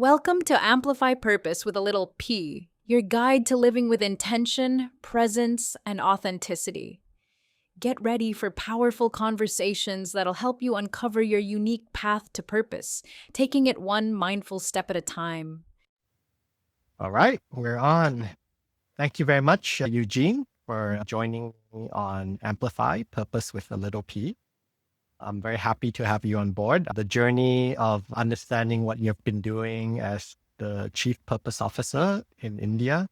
Welcome to Amplify Purpose with a little P, your guide to living with intention, presence, and authenticity. Get ready for powerful conversations that'll help you uncover your unique path to purpose, taking it one mindful step at a time. All right, we're on. Thank you very much, Eugene, for joining me on Amplify Purpose with a little P. I'm very happy to have you on board. The journey of understanding what you've been doing as the Chief Purpose Officer in India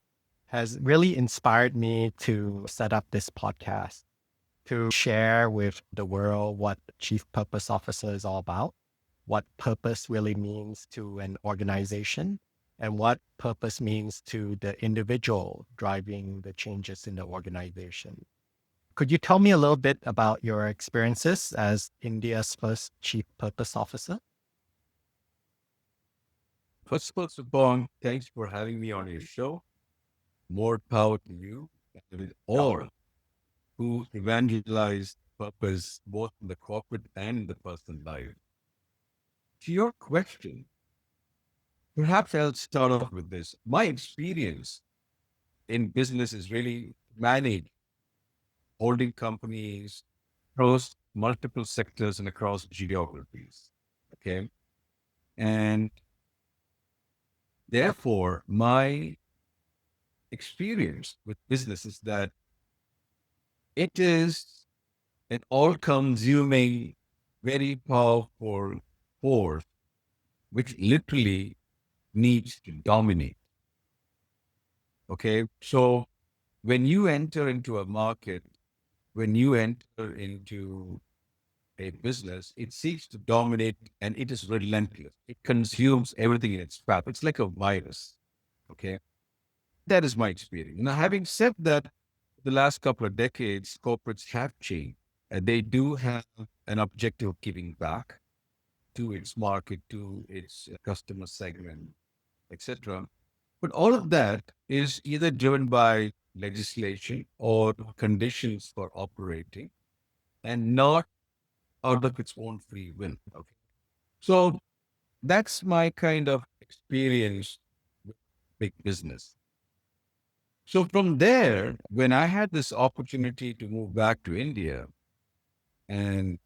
has really inspired me to set up this podcast to share with the world what Chief Purpose Officer is all about, what purpose really means to an organization, and what purpose means to the individual driving the changes in the organization. Could you tell me a little bit about your experiences as India's first Chief Purpose Officer? First of all, Suebpong, thanks for having me on your show. More power to you and with all who evangelize purpose both in the corporate and the personal life. To your question, perhaps I'll start off with this. My experience in business is really manage holding companies across multiple sectors and across geographies. Okay. And therefore, my experience with business is that it is an all-consuming, very powerful force which literally needs to dominate. Okay, so when you enter into a market, when you enter into a business, it seeks to dominate and it is relentless. It consumes everything in its path. It's like a virus. Okay, that is my experience. Now, having said that, the last couple of decades, corporates have changed. They do have an objective of giving back to its market, to its customer segment, etc. But all of that is either driven by legislation or conditions for operating and not out of its own free will. Okay. So that's my kind of experience with big business. So from there, when I had this opportunity to move back to India and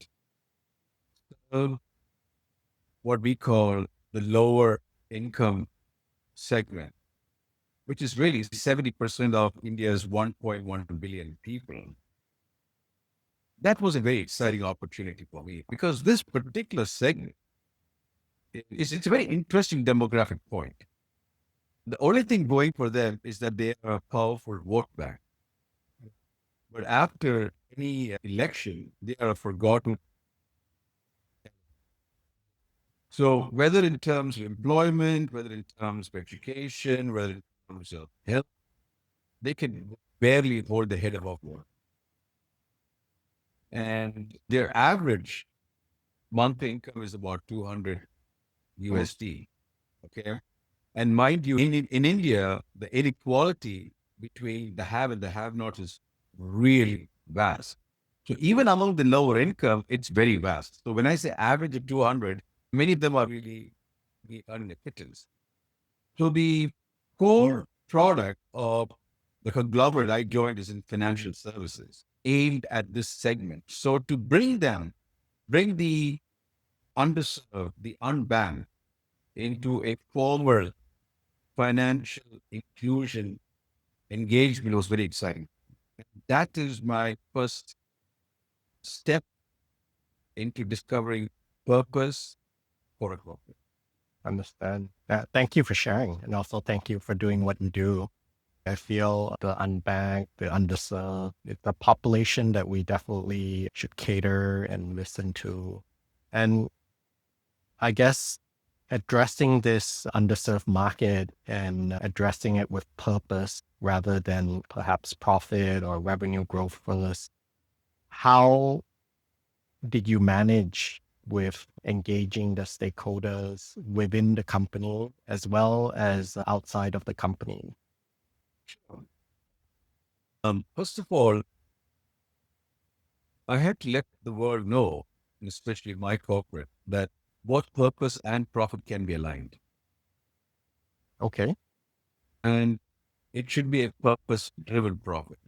serve what we call the lower income segment, which is really 70% of India's 1.1 billion people, that was a very exciting opportunity for me because this particular segment it's a very interesting demographic point. The only thing going for them is that they are a powerful vote bank. But after any election, they are forgotten. So whether in terms of employment, whether in terms of education, whether in terms of health, they can barely hold the head above water. And their average monthly income is about 200 USD. Okay. And mind you, in India, the inequality between the have and the have not is really vast. So even among the lower income, it's very vast. So when I say average of 200, many of them are really earning a pittance. So the core product of the conglomerate I joined is in financial services aimed at this segment. So to bring the underserved, the unbanked into a formal financial inclusion engagement was very exciting. That is my first step into discovering purpose for a corporate. Understand. Thank you for sharing. And also thank you for doing what you do. I feel the unbanked, the underserved, it's a population that we definitely should cater and listen to. And I guess addressing this underserved market and addressing it with purpose rather than perhaps profit or revenue growth first, how did you manage with engaging the stakeholders within the company as well as outside of the company? First of all, I had to let the world know, especially my corporate, that both purpose and profit can be aligned. Okay. And it should be a purpose-driven profit.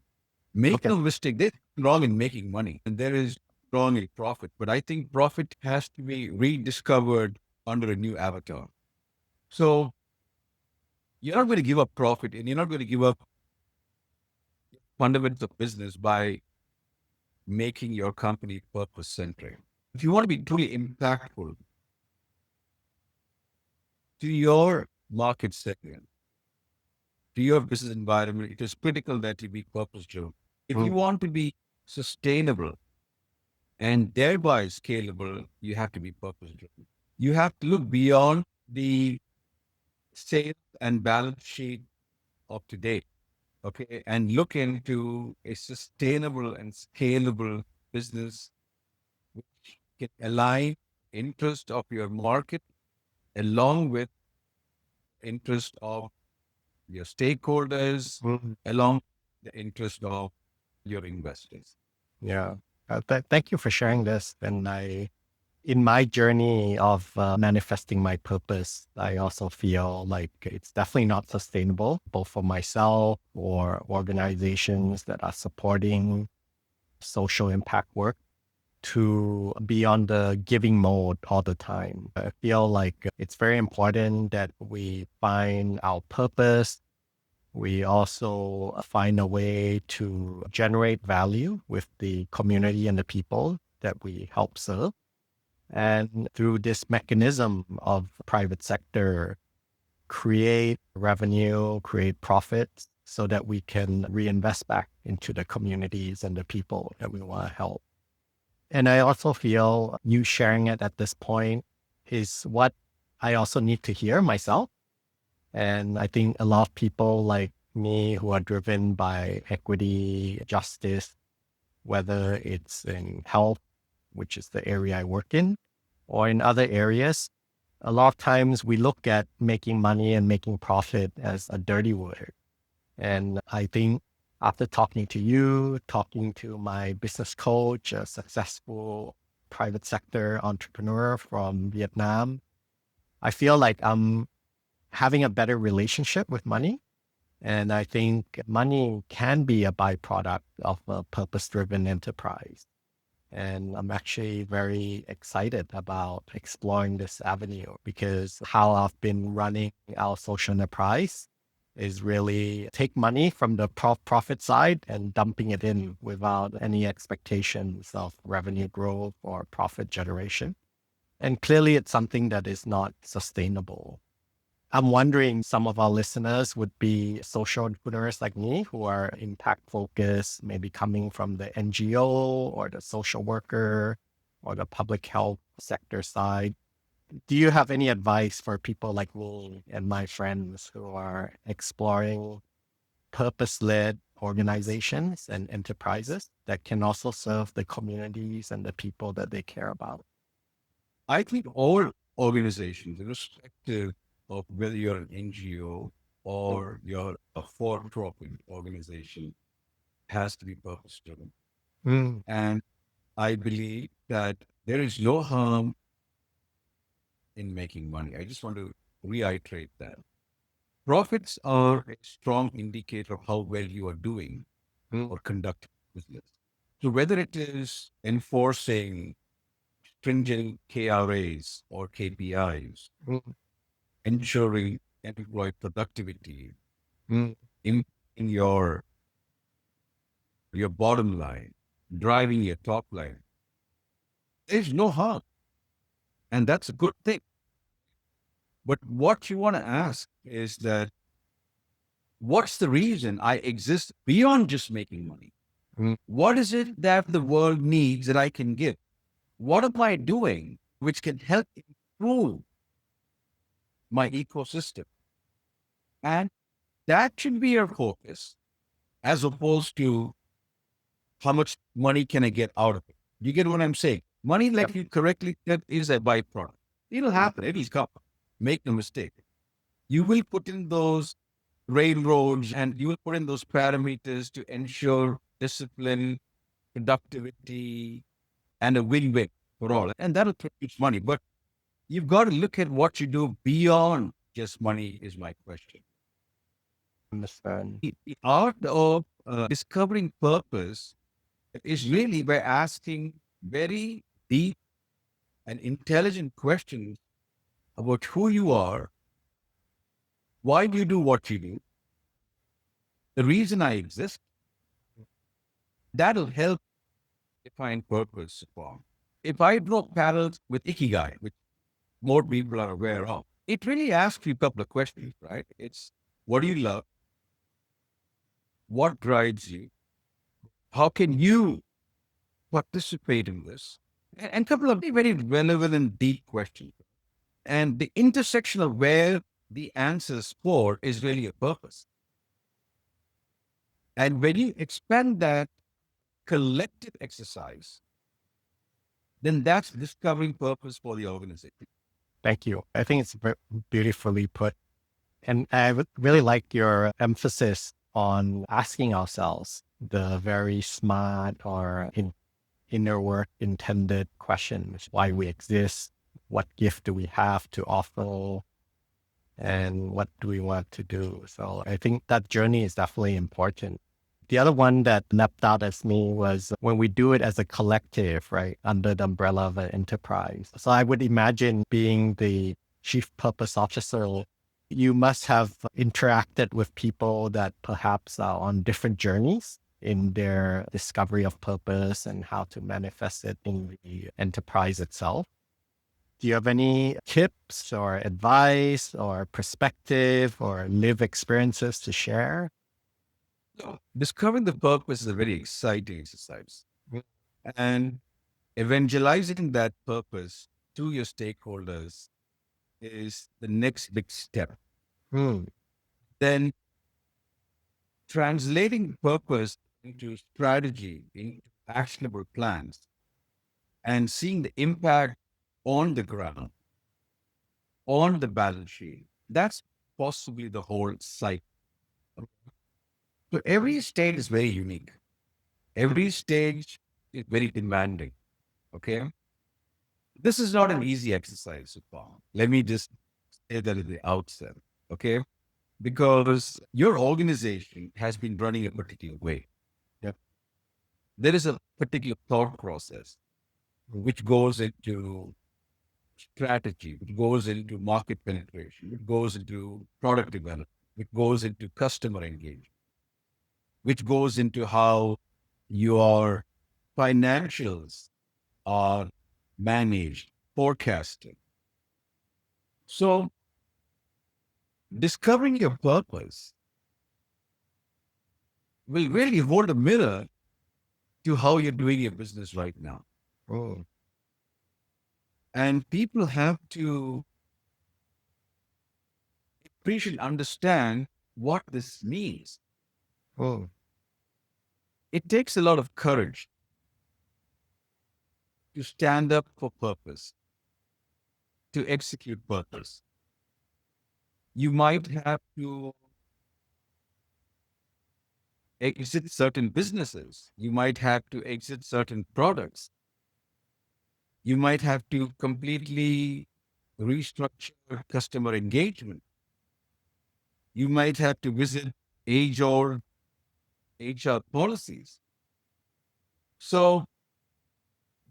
Make Okay. no mistake, there's nothing wrong in making money, and there is wrong in profit. But I think profit has to be rediscovered under a new avatar. So you're not going to give up profit, and you're not going to give up fundamentals of business by making your company purpose-centric. If you want to be truly impactful to your market segment, to your business environment, it is critical that you be purpose-driven. If you Mm, want to be sustainable and thereby scalable, you have to be purpose-driven. You have to look beyond the sales and balance sheet of today, okay, and look into a sustainable and scalable business which can align interest of your market along with interest of your stakeholders, mm. along the interest of your investors. Yeah. Thank you for sharing this. And in my journey of manifesting my purpose, I also feel like it's definitely not sustainable, both for myself or organizations that are supporting social impact work to be on the giving mode all the time. I feel like it's very important that we find our purpose. We also find a way to generate value with the community and the people that we help serve. And through this mechanism of private sector, create revenue, create profits so that we can reinvest back into the communities and the people that we want to help. And I also feel you sharing it at this point is what I also need to hear myself. And I think a lot of people like me who are driven by equity, justice, whether it's in health, which is the area I work in, or in other areas, a lot of times we look at making money and making profit as a dirty word. And I think after talking to you, talking to my business coach, a successful private sector entrepreneur from Vietnam, I feel like I'm having a better relationship with money. And I think money can be a byproduct of a purpose driven enterprise. And I'm actually very excited about exploring this avenue because how I've been running our social enterprise is really take money from the profit side and dumping it in without any expectations of revenue growth or profit generation. And clearly, it's something that is not sustainable. I'm wondering some of our listeners would be social entrepreneurs like me who are impact focused, maybe coming from the NGO or the social worker or the public health sector side. Do you have any advice for people like me and my friends who are exploring purpose led organizations and enterprises that can also serve the communities and the people that they care about? I think all organizations, irrespective of whether you're an NGO or you're a for-profit organization, has to be purpose-driven. Mm, And I believe that there is no harm in making money. I just want to reiterate that. Profits are a strong indicator of how well you are doing mm, or conducting business. So whether it is enforcing stringent KRAs or KPIs, mm, ensuring employee productivity mm. in your bottom line, driving your top line, there's no harm. And that's a good thing. But what you want to ask is that what's the reason I exist beyond just making money? Mm, What is it that the world needs that I can give? What am I doing which can help improve my ecosystem? And that should be your focus as opposed to how much money can I get out of it. You get what I'm saying? Money, yep. like you correctly said, is a byproduct. It'll happen. It'll come. Make no mistake. You will put in those railroads and you will put in those parameters to ensure discipline, productivity, and a win-win for all. And that'll produce money. But you've got to look at what you do beyond just money is my question. Understand. The art of discovering purpose is really by asking very deep and intelligent questions about who you are, why you do what you do, the reason I exist. That'll help define purpose. If I draw parallels with Ikigai, which more people are aware of, it really asks you a couple of questions, right? It's what do you love? What drives you? How can you participate in this? And a couple of very relevant and deep questions. And the intersection of where the answers for is really a purpose. And when you expand that collective exercise, then that's discovering purpose for the organization. Thank you. I think it's beautifully put. And I would really like your emphasis on asking ourselves the very smart or inner work intended questions: why we exist, what gift do we have to offer, and what do we want to do? So I think that journey is definitely important. The other one that leapt out at me was when we do it as a collective, right, under the umbrella of an enterprise. So I would imagine being the chief purpose officer, you must have interacted with people that perhaps are on different journeys in their discovery of purpose and how to manifest it in the enterprise itself. Do you have any tips or advice or perspective or live experiences to share? Discovering the purpose is a very exciting exercise. And evangelizing that purpose to your stakeholders is the next big step. Hmm. Then translating purpose into strategy, into actionable plans, and seeing the impact on the ground, on the balance sheet, that's possibly the whole cycle. So every stage is very unique. Every stage is very demanding. Okay. This is not an easy exercise, Suebpong. Let me just say that at the outset. Okay. Because your organization has been running a particular way. Yep. There is a particular thought process which goes into strategy, which goes into market penetration, which goes into product development, which goes into customer engagement, which goes into how your financials are managed, forecasted. So discovering your purpose will really hold a mirror to how you're doing your business right now. Oh, And people have to appreciate, understand what this means. oh, It takes a lot of courage to stand up for purpose, to execute purpose. You might have to exit certain businesses. You might have to exit certain products. You might have to completely restructure customer engagement. You might have to visit age-old HR policies. So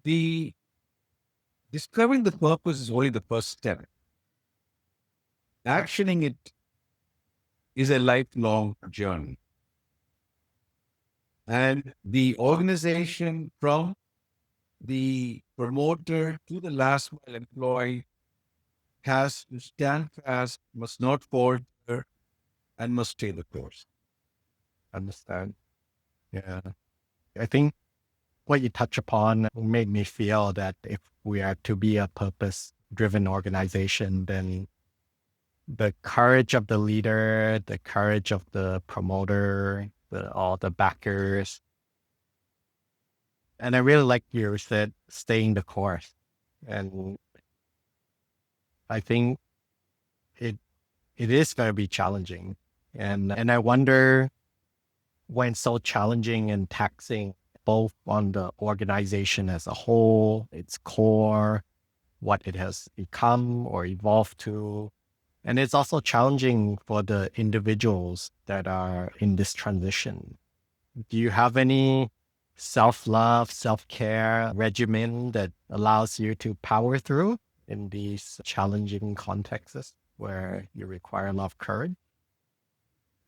the discovering the purpose is only the first step. Actioning it is a lifelong journey. And the organization, from the promoter to the last mile employee, has to stand fast, must not falter, and must stay the course. understand. Yeah. I think what you touch upon made me feel that if we are to be a purpose driven organization, then the courage of the leader, the courage of the promoter, all the backers. And I really like you said staying the course. And I think it it is going to be challenging. And I wonder, when so challenging and taxing, both on the organization as a whole, its core, what it has become or evolved to, And it's also challenging for the individuals that are in this transition. Do you have any self-love, self-care regimen that allows you to power through in these challenging contexts where you require a lot of courage?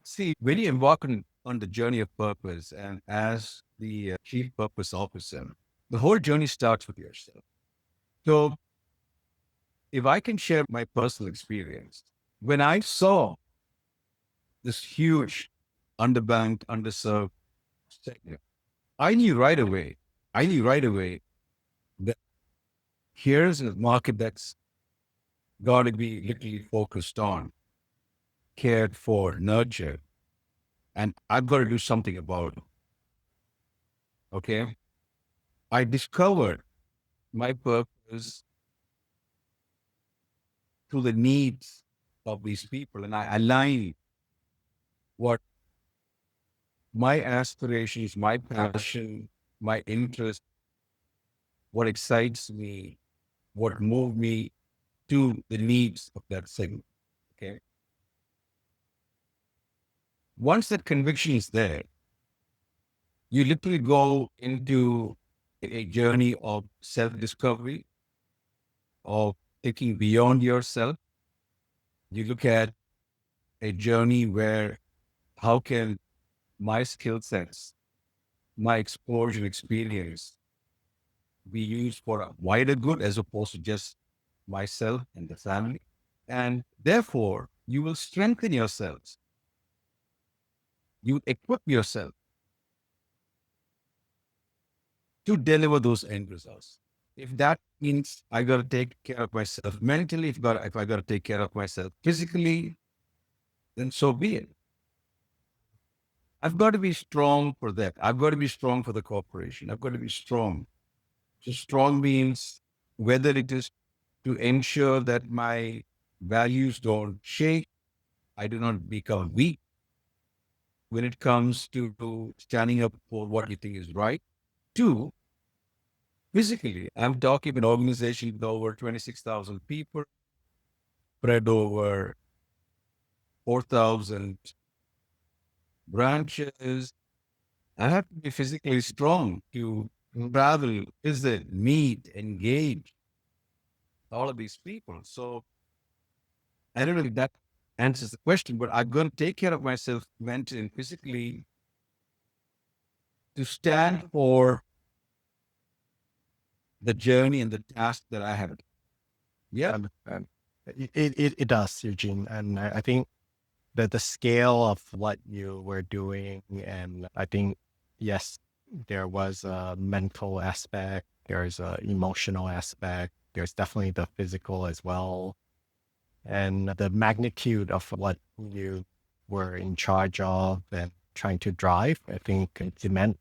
See, when you embark on the journey of purpose and as the chief purpose officer, the whole journey starts with yourself. So if I can share my personal experience, when I saw this huge underbanked, underserved segment, I knew right away, that here's a market that's got to be literally focused on, cared for, nurtured, and I've got to do something about it. Okay. I discovered my purpose to the needs of these people, and I align what my aspirations, my passion, my interest, what excites me, what moved me to the needs of that segment. Okay. Once that conviction is there, you literally go into a journey of self-discovery, of thinking beyond yourself. You look at a journey where how can my skill sets, my exposure experience be used for a wider good as opposed to just myself and the family. And therefore, you will strengthen yourselves. You equip yourself to deliver those end results. If that means I got to take care of myself mentally, if I got to take care of myself physically, then so be it. I've got to be strong for that. I've got to be strong for the corporation. I've got to be strong. So strong means whether it is to ensure that my values don't shake, I do not become weak when it comes to standing up for what you think is right. Two, physically, I'm talking an organization with over 26,000 people, spread over 4,000 branches. I have to be physically strong to travel, visit, meet, engage all of these people. So I don't know if that answers the question, but I'm going to take care of myself mentally and physically to stand for the journey and the task that I have. Yeah. Understand. It does, Eugene. And I think that the scale of what you were doing, and I think, yes, there was a mental aspect, there's a emotional aspect, there's definitely the physical as well. And the magnitude of what you were in charge of and trying to drive, I think it's immense.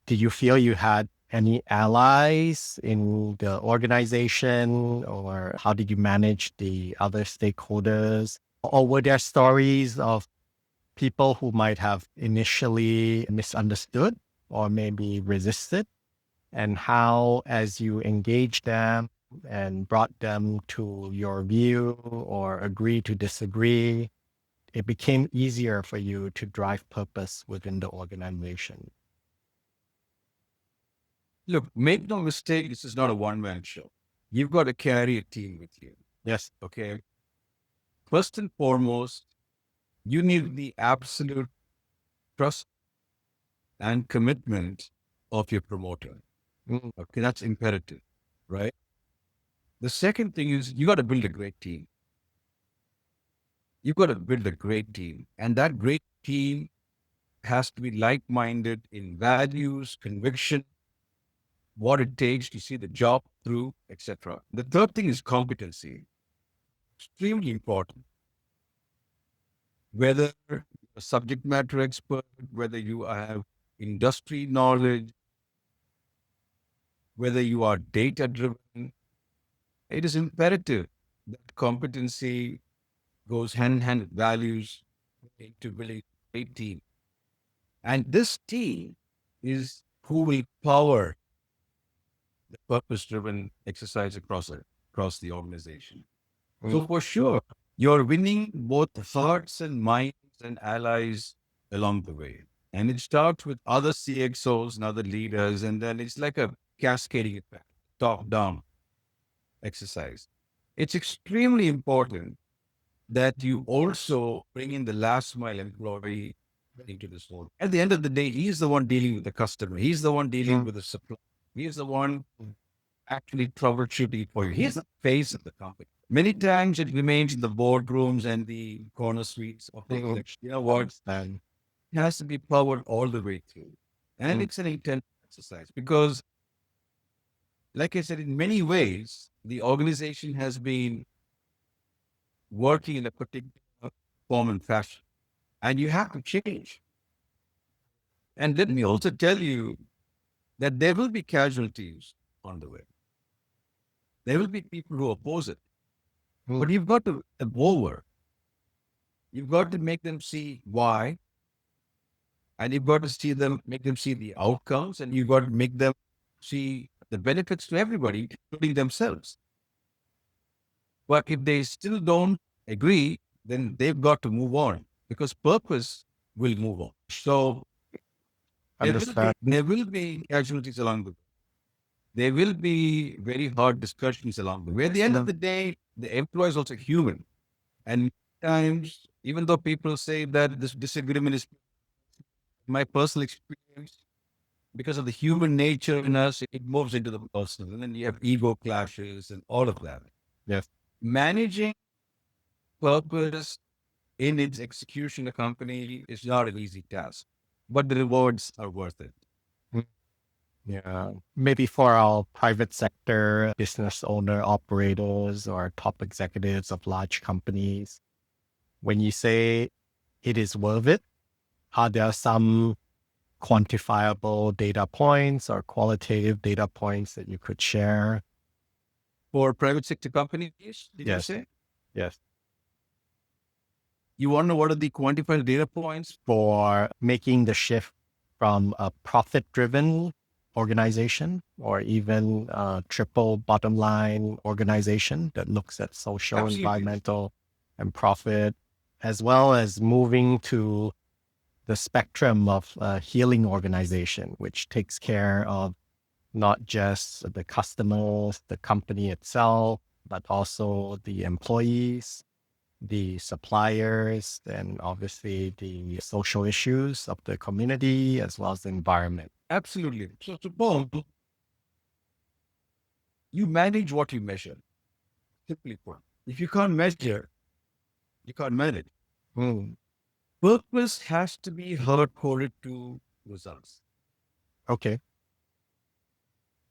Did you feel you had any allies in the organization, or how did you manage the other stakeholders? Or were there stories of people who might have initially misunderstood or maybe resisted? And how, as you engaged them and brought them to your view or agree to disagree, it became easier for you to drive purpose within the organization? Look, make no mistake, this is not a one-man show. You've got to carry a team with you. Yes. Okay. First and foremost, you need the absolute trust and commitment of your promoter. Mm. Okay. That's imperative, right? The second thing is you got to build a great team. You've got to build a great team. And that great team has to be like-minded in values, conviction, what it takes to see the job through, etc. The third thing is competency. Extremely important. Whether you're a subject matter expert, whether you have industry knowledge, whether you are data driven, it is imperative that competency goes hand in hand with values into building a great team. And this team is who will power the purpose driven exercise across the organization. So for sure, You're winning both hearts and minds and allies along the way. And it starts with other CXOs and other leaders, and then it's like a cascading effect, top down exercise. It's extremely important that you also bring in the last mile employee into this role. At the end of the day, he's the one dealing with the customer. He's the one dealing with the supply. He's the one actually troubleshooting for you. He's the face of the company. Many times it remains in the boardrooms and the corner suites of the executive. You know what? And It has to be powered all the way through. And it's an intense exercise because, like I said, in many ways, the organization has been working in a particular form and fashion, and you have to change. And let me also tell you that there will be casualties on the way. There will be people who oppose it, but you've got to over. You've got to make them see why, and you've got to make them see the outcomes, and you've got to make them see the benefits to everybody, including themselves. But if they still don't agree, then they've got to move on because purpose will move on. So understand. there will be casualties along the way. There will be very hard discussions along the way. At the end of the day, the employee is also human. And times, even though people say that this disagreement is my personal experience, because of the human nature in us, it moves into the personal. And then you have ego clashes and all of that. Yes. Managing purpose in its execution, a company is not an easy task, but the rewards are worth it. Yeah. Maybe for our private sector business owner operators or top executives of large companies, when you say it is worth it, are there some quantifiable data points or qualitative data points that you could share? For private sector companies, did you Yes. say? Yes. You want to know what are the quantified data points? For making the shift from a profit-driven organization or even a triple bottom line organization that looks at social, Absolutely. environmental, and profit, as well as moving to the spectrum of a healing organization, which takes care of not just the customers, the company itself, but also the employees, the suppliers, and obviously the social issues of the community as well as the environment. Absolutely. So suppose you manage what you measure. Simply put, if you can't measure, you can't manage. Purpose has to be hard-coded to results. Okay.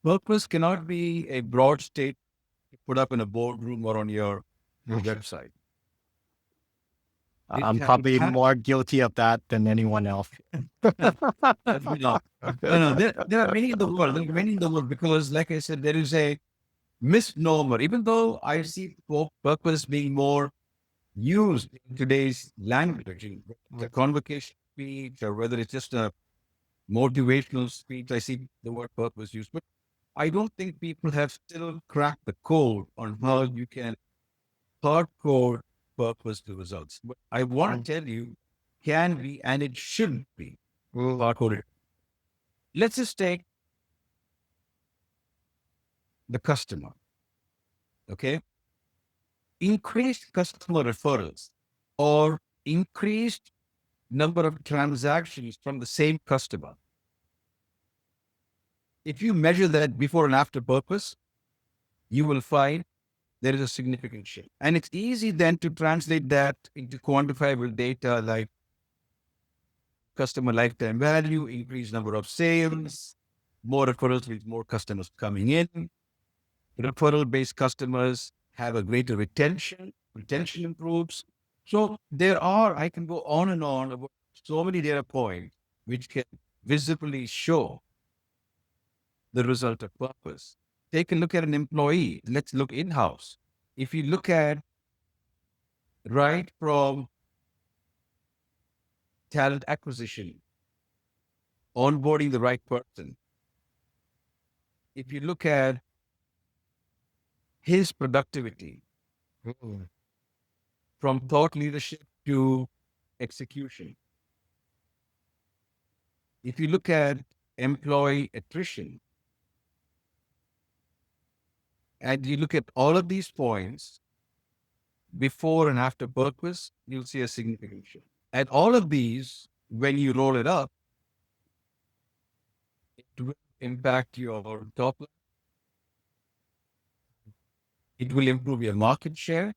Purpose cannot be a broad state put up in a boardroom or on your website. I'm probably more guilty of that than anyone else. No, there are many in the world. There are many in the world because, like I said, there is a misnomer. Even though I see purpose being more used in today's language, in the convocation speech, or whether it's just a motivational speech, I see the word purpose used. But I don't think people have still cracked the code on how you can hard code purpose to results. But I want to tell you, can be and it should be hard coded. Let's just take the customer. Okay. Increased customer referrals or increased number of transactions from the same customer. If you measure that before and after purpose, you will find there is a significant shift. And it's easy then to translate that into quantifiable data like customer lifetime value, increased number of sales, more referrals with more customers coming in. Referral-based customers have a greater retention improves. So I can go on and on about so many data points which can visibly show the result of purpose. Take a look at an employee. Let's look in-house. If you look at right from talent acquisition, onboarding the right person, if you look at his productivity, from thought leadership to execution. If you look at employee attrition and you look at all of these points, before and after purpose, you'll see a significant shift. And all of these, when you roll it up, it will impact your top line. It will improve your market share.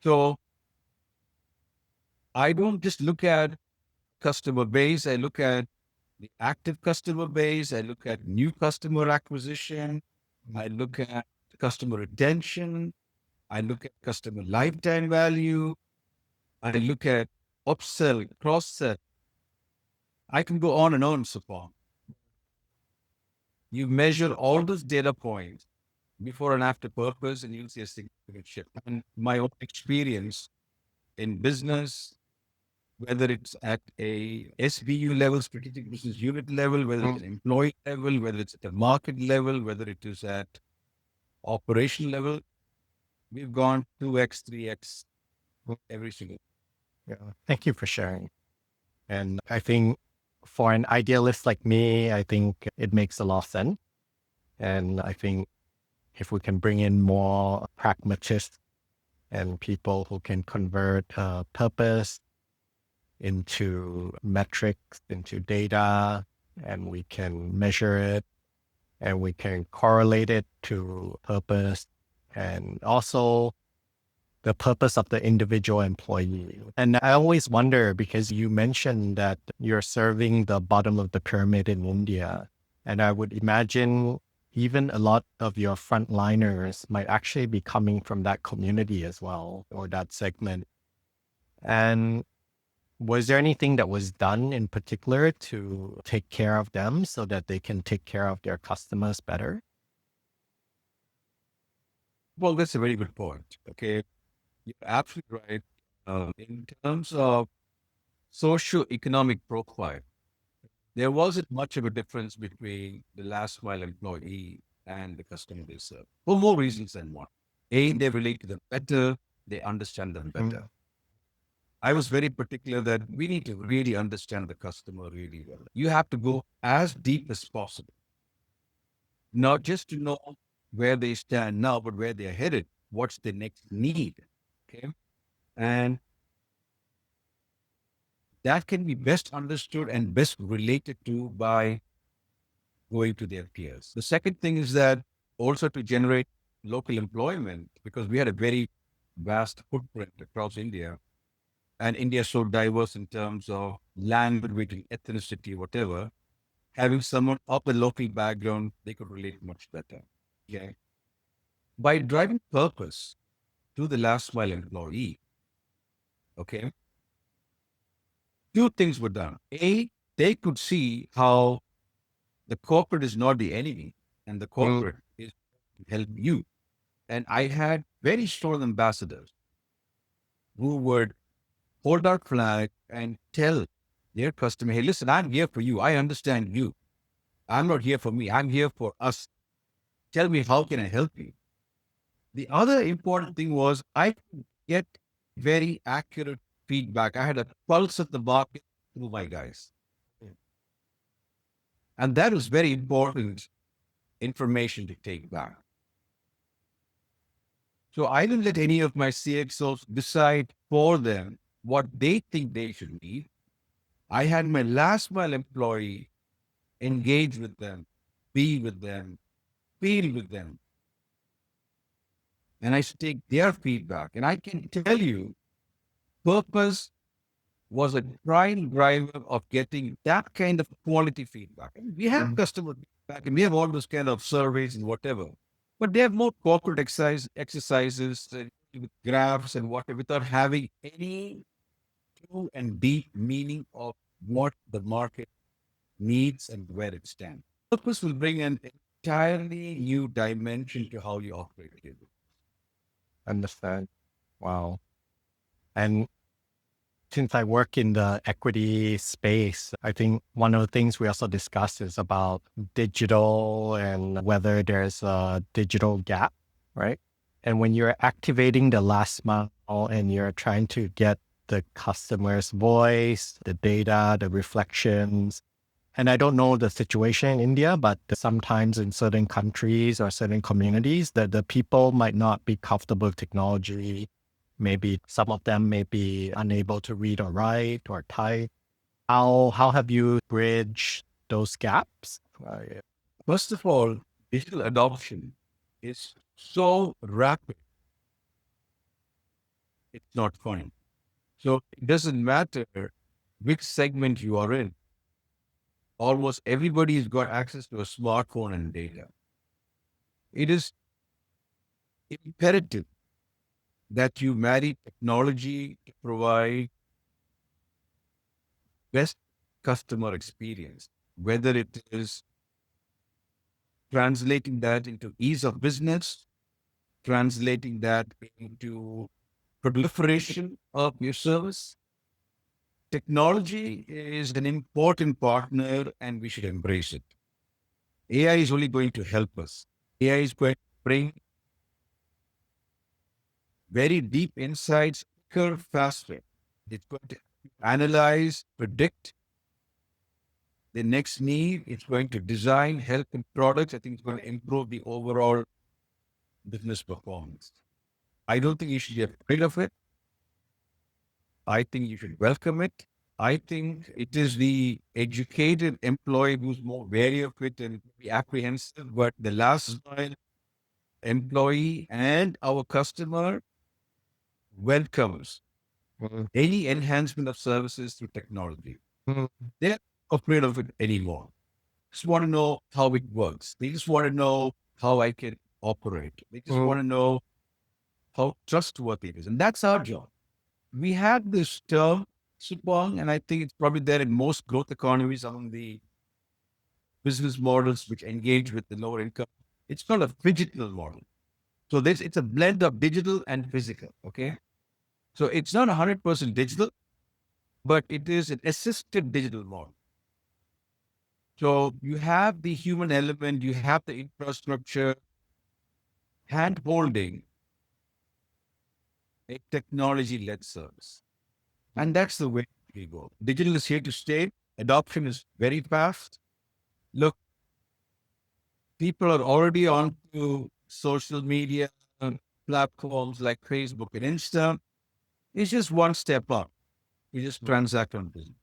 So I don't just look at customer base. I look at the active customer base. I look at new customer acquisition. I look at customer retention. I look at customer lifetime value. I look at upsell, cross-sell. I can go on and on, Suebpong. You measure all those data points before and after purpose, and you'll see a significant shift. And my own experience in business, whether it's at a SBU level, strategic business unit level, whether it's an employee level, whether it's at a market level, whether it is at operation level, we've gone 2x, 3x every single. Yeah. Thank you for sharing. And I think for an idealist like me, I think it makes a lot of sense. And I think if we can bring in more pragmatists and people who can convert purpose into metrics, into data, and we can measure it and we can correlate it to purpose and also the purpose of the individual employee. And I always wonder, because you mentioned that you're serving the bottom of the pyramid in India, and I would imagine even a lot of your frontliners might actually be coming from that community as well, or that segment. And was there anything that was done in particular to take care of them so that they can take care of their customers better? Well, that's a very good point. Okay. You're absolutely right. In terms of socio-economic profile, there wasn't much of a difference between the last mile employee and the customer they serve for more reasons than one. A, they relate to them better, they understand them better. I was very particular that we need to really understand the customer really well. You have to go as deep as possible, not just to know where they stand now, but where they're headed, what's the next need. Okay. And that can be best understood and best related to by going to their peers. The second thing is that also to generate local employment, because we had a very vast footprint across India. And India is so diverse in terms of language, ethnicity, whatever. Having someone of a local background, they could relate much better. Okay. By driving purpose to the last mile employee, okay, two things were done. A, they could see how the corporate is not the enemy and the corporate is to help you. And I had very strong ambassadors who would hold our flag and tell their customer, hey, listen, I'm here for you. I understand you. I'm not here for me. I'm here for us. Tell me, how can I help you? The other important thing was I could get very accurate feedback. I had a pulse of the market through my guys. And that was very important information to take back. So I didn't let any of my CXOs decide for them what they think they should need. I had my last mile employee engage with them, be with them, feel with them. And I should take their feedback. And I can tell you, purpose was a prime driver of getting that kind of quality feedback. We have customer feedback and we have all those kind of surveys and whatever, but they have more corporate exercises with graphs and whatever without having any true and deep meaning of what the market needs and where it stands. Purpose will bring an entirely new dimension to how you operate it. Understand. Wow. And since I work in the equity space, I think one of the things we also discussed is about digital and whether there's a digital gap, right? And when you're activating the last mile and you're trying to get the customer's voice, the data, the reflections, and I don't know the situation in India, but sometimes in certain countries or certain communities that the people might not be comfortable with technology. Maybe some of them may be unable to read or write or type. How have you bridged those gaps? First of all, digital adoption is so rapid, it's not funny. So it doesn't matter which segment you are in. Almost everybody's got access to a smartphone and data. It is imperative that you marry technology to provide best customer experience, whether it is translating that into ease of business, translating that into proliferation of your service. Technology is an important partner and we should embrace it. AI is only going to help us. AI is going to bring very deep insights quicker, faster. It's going to analyze, predict the next need. It's going to design, help in products. I think it's going to improve the overall business performance. I don't think you should get rid of it. I think you should welcome it. I think it is the educated employee who's more wary of it and be apprehensive, but the last mile employee and our customer welcomes Mm, any enhancement of services through technology. mm, They're not afraid of it anymore. Just want to know how it works. They just want to know how I can operate. They just mm, want to know how trustworthy it is. And that's our job. We had this term, Suebpong, and I think it's probably there in most growth economies among the business models which engage with the lower income. It's called a phygital model. So this it's a blend of digital and physical. Okay. So it's not 100% digital, but it is an assisted digital model. So you have the human element, you have the infrastructure, hand holding a technology led service. And that's the way we go. Digital is here to stay. Adoption is very fast. Look, people are already on to social media platforms like Facebook and Insta. It's just one step up. You just transact on business.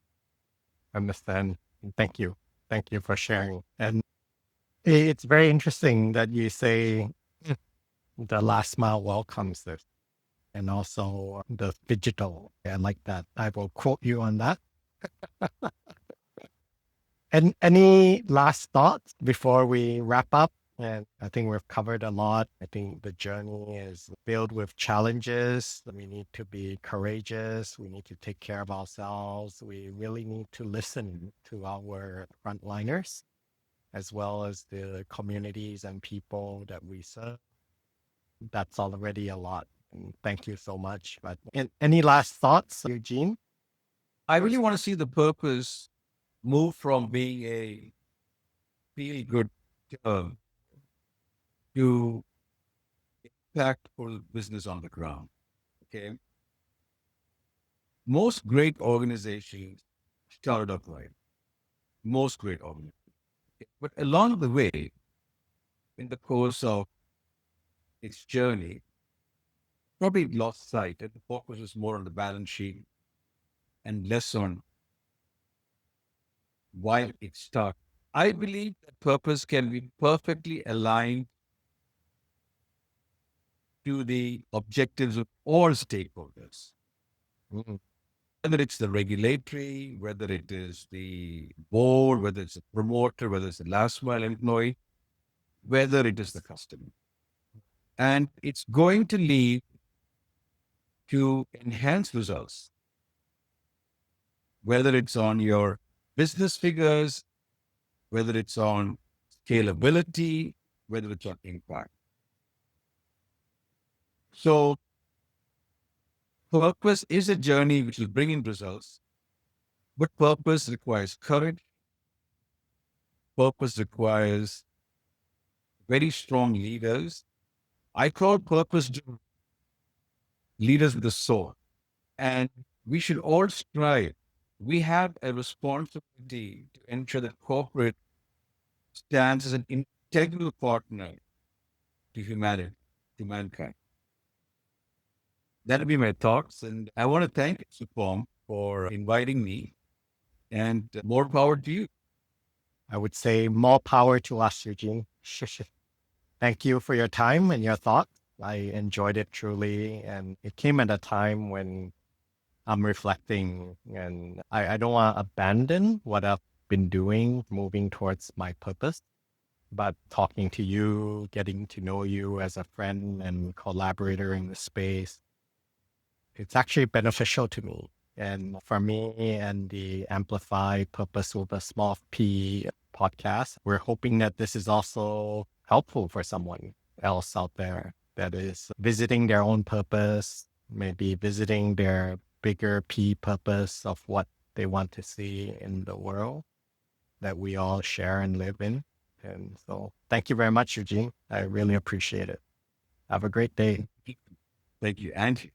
understand. Thank you. Thank you for sharing. And it's very interesting that you say the last mile welcomes this and also the digital. I like that. I will quote you on that. And any last thoughts before we wrap up? And I think we've covered a lot. I think the journey is filled with challenges. We need to be courageous. We need to take care of ourselves. We really need to listen to our frontliners as well as the communities and people that we serve. That's already a lot. And thank you so much. But any last thoughts, Eugene? I really want to see the purpose move from being a feel good term to impactful business on the ground. Okay. Most great organizations started up right. Most great organizations. But along the way, in the course of its journey, probably lost sight and the focus was more on the balance sheet and less on why it started. I believe that purpose can be perfectly aligned to the objectives of all stakeholders, Mm, whether it's the regulatory, whether it is the board, whether it's a promoter, whether it's the last mile employee, whether it is the customer. And it's going to lead to enhance results, whether it's on your business figures, whether it's on scalability, whether it's on impact. So purpose is a journey which will bring in results, but purpose requires courage. Purpose requires very strong leaders. I call purpose leaders with a soul. And we should all strive. We have a responsibility to ensure that corporate stands as an integral partner to humanity, to mankind. That'll be my thoughts. And I want to thank Suebpong for inviting me, and more power to you. I would say more power to us, Eugene. Thank you for your time and your thoughts. I enjoyed it truly. And it came at a time when I'm reflecting and I don't want to abandon what I've been doing, moving towards my purpose. But talking to you, getting to know you as a friend and collaborator in the space, it's actually beneficial to me. And for me and the Amplify Purpose with a Small P podcast, we're hoping that this is also helpful for someone else out there that is visiting their own purpose, maybe visiting their bigger P purpose of what they want to see in the world that we all share and live in. And so thank you very much, Eugene. I really appreciate it. Have a great day. Thank you, Angie.